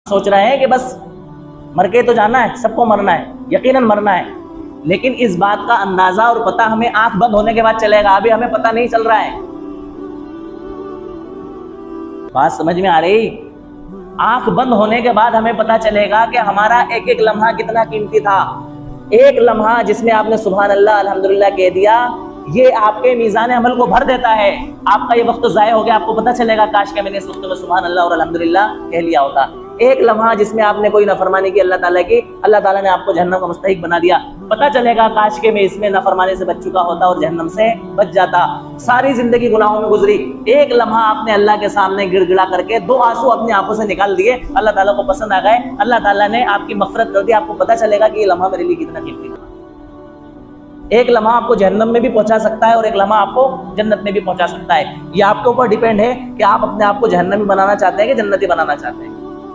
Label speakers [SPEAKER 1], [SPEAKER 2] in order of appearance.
[SPEAKER 1] सोच रहे हैं कि बस मर के तो जाना है, सबको मरना है, यकीनन मरना है, लेकिन इस बात का अंदाजा और पता हमें आंख बंद होने के बाद चलेगा। अभी हमें पता नहीं चल रहा है। बात समझ में आ रही? आंख बंद होने के बाद हमें पता चलेगा कि हमारा एक एक लम्हा कितना कीमती था। एक लम्हा जिसमें आपने सुभान अल्लाह अल्हम्दुलिल्लाह कह दिया, ये आपके मीज़ान अमल को भर देता है। आपका ये वक्त ज़ाया हो गया, आपको पता चलेगा काश के मैंने इस वक्त में सुभान अल्लाह और अल्हम्दुलिल्लाह कह लिया होता। एक लम्हा जिसमें आपने कोई नफरमानी की अल्लाह ताला की, अल्लाह ताला ने आपको जहन्नम का मुस्तहिक बना दिया। पता चलेगा काश के मैं इसमें नफरमानी से बच चुका होता और जहन्नम से बच जाता। सारी जिंदगी गुनाहों में गुजरी, एक लम्हा आपने अल्लाह के सामने गिड़गिड़ा करके 2 आंसू अपनी आंखों से निकाल दिए, अल्लाह ताला को पसंद आ गए, अल्लाह ताला ने आपकी मग़फ़िरत कर दी। आपको पता चलेगा कि ये लम्हा मेरे लिए कितना कीमती था। एक लम्हा आपको जहन्नम में भी पहुंचा सकता है और एक लम्हा आपको जन्नत में भी पहुंचा सकता है। ये आपके ऊपर डिपेंड है कि आप अपने आप को जहन्नमी बनाना चाहते हैं कि जन्नती बनाना चाहते हैं।